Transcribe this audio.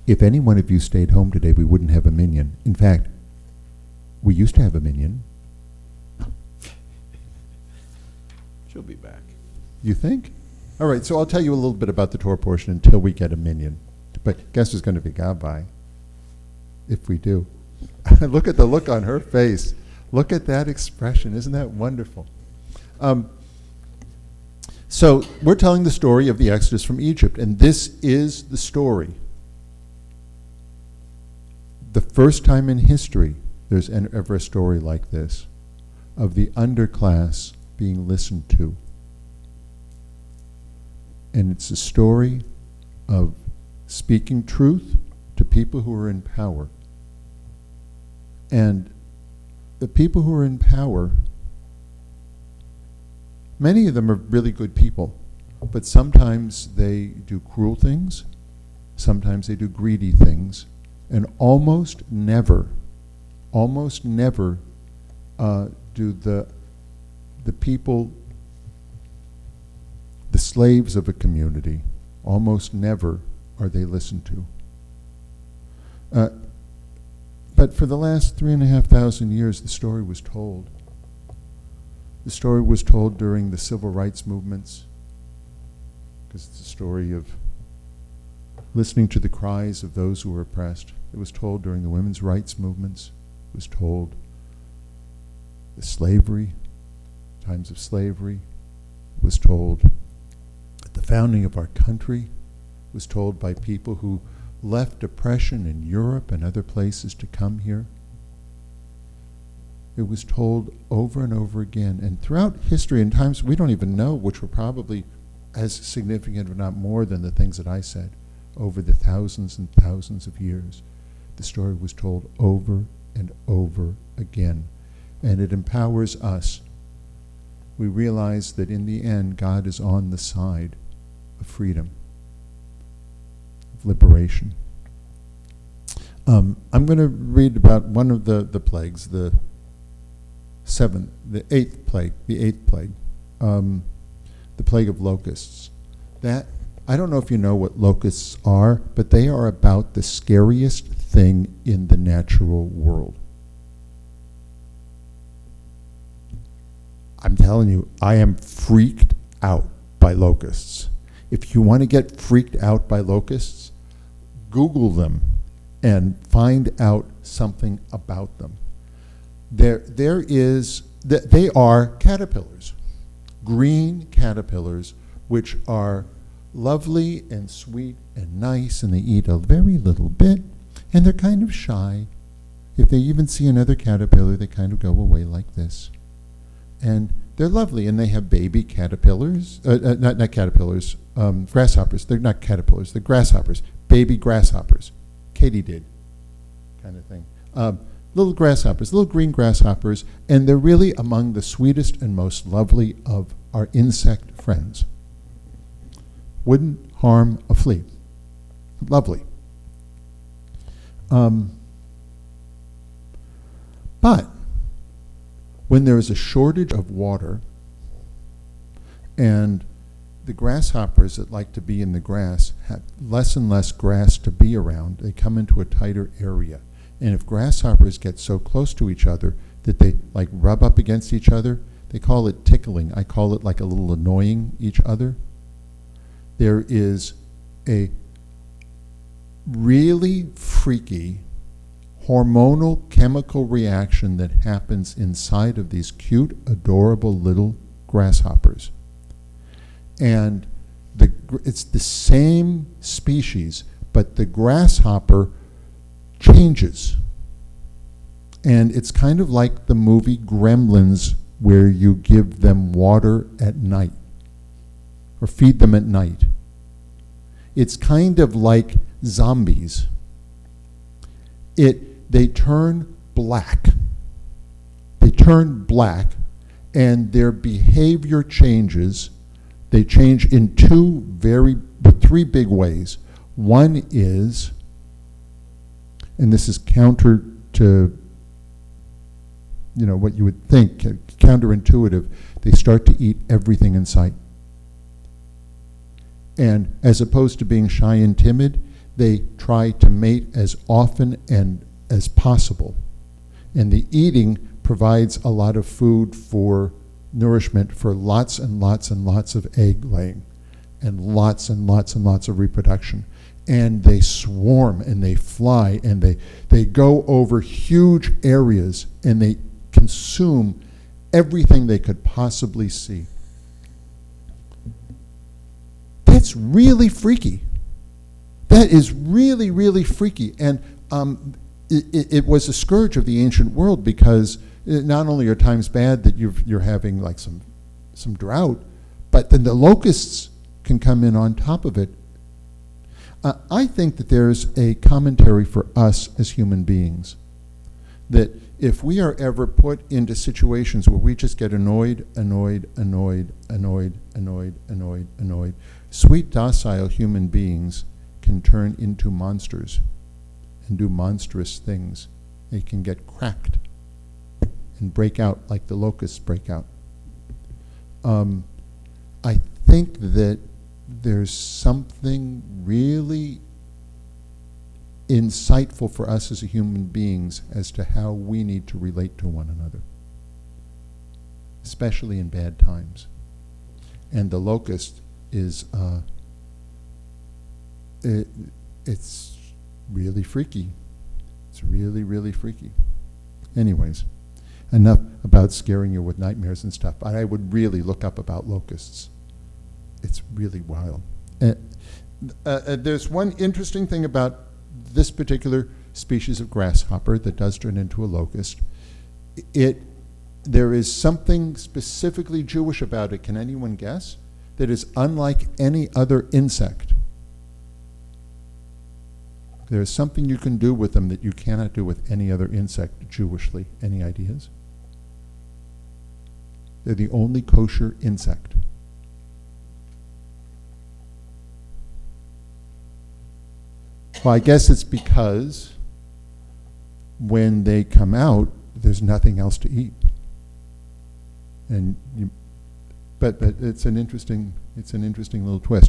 If any one of you stayed home today, we wouldn't have a minion. In fact, we used to have a minion. She'll be back. You think? All right, so I'll tell you a little bit about the Torah portion until we get a minion. But guess who's going to be Gabbai? If we do. Look at the look on her face. Look at that expression. Isn't that wonderful? So we're telling the story of the Exodus from Egypt, and this is the story. The first time in history there's ever a story like this, of the underclass being listened to. And it's a story of speaking truth to people who are in power. And the people who are in power, many of them are really good people, but sometimes they do cruel things, sometimes they do greedy things, and almost never do the people, the slaves of a community, almost never are they listened to. But for the last 3,500 years, the story was told. The story was told during the civil rights movements, because it's a story of listening to the cries of those who were oppressed. It was told during the women's rights movements. It was told the slavery, times of slavery. It was told at the founding of our country. It was told by people who left oppression in Europe and other places to come here. It was told over and over again. And throughout history, in times we don't even know, which were probably as significant, if not more, than the things that I said, over the thousands and thousands of years, the story was told over and over again. And it empowers us. We realize that in the end, God is on the side of freedom, of liberation. I'm going to read about one of the plagues, the eighth plague, the plague of locusts. That, I don't know if you know what locusts are, but they are about the scariest thing in the natural world. I'm telling you, I am freaked out by locusts. If you want to get freaked out by locusts, Google them and find out something about them. They are caterpillars, green caterpillars, which are lovely and sweet and nice, and they eat a very little bit, and they're kind of shy. If they even see another caterpillar, they kind of go away like this. And they're lovely, and they have baby caterpillars, not caterpillars, grasshoppers. They're not caterpillars, they're grasshoppers, baby grasshoppers. Katydid kind of thing. Little grasshoppers, little green grasshoppers, and they're really among the sweetest and most lovely of our insect friends. Wouldn't harm a flea. Lovely. But when there is a shortage of water and the grasshoppers that like to be in the grass have less and less grass to be around, they come into a tighter area. And if grasshoppers get so close to each other that they like rub up against each other, they call it tickling. I call it like a little annoying each other. There is a really freaky hormonal chemical reaction that happens inside of these cute, adorable little grasshoppers. And it's the same species, but the grasshopper changes. And it's kind of like the movie Gremlins, where you give them water at night or feed them at night. It's kind of like zombies. They turn black. They turn black, and their behavior changes. They change in three big ways. One is, and this is counter to what you would think, counterintuitive, they start to eat everything in sight. And as opposed to being shy and timid, they try to mate as often and as possible. And the eating provides a lot of food for nourishment for lots and lots and lots of egg laying and lots and lots and lots of reproduction. And they swarm and they fly and they go over huge areas and they consume everything they could possibly see. That's really freaky. That is really, really freaky. And it was a scourge of the ancient world because not only are times bad that you're having like some drought, but then the locusts can come in on top of it. I think that there's a commentary for us as human beings that if we are ever put into situations where we just get annoyed, sweet, docile human beings can turn into monsters and do monstrous things. They can get cracked and break out like the locusts break out. I think that there's something really insightful for us as human beings as to how we need to relate to one another, especially in bad times. And the locust is, it's really freaky. It's really, really freaky. Anyways, enough about scaring you with nightmares and stuff. I would really look up about locusts. It's really wild. There's one interesting thing about this particular species of grasshopper that does turn into a locust. There is something specifically Jewish about it, can anyone guess? That is unlike any other insect. There is something you can do with them that you cannot do with any other insect Jewishly. Any ideas? They're the only kosher insect. Well, I guess it's because when they come out, there's nothing else to eat. And but it's an interesting little twist.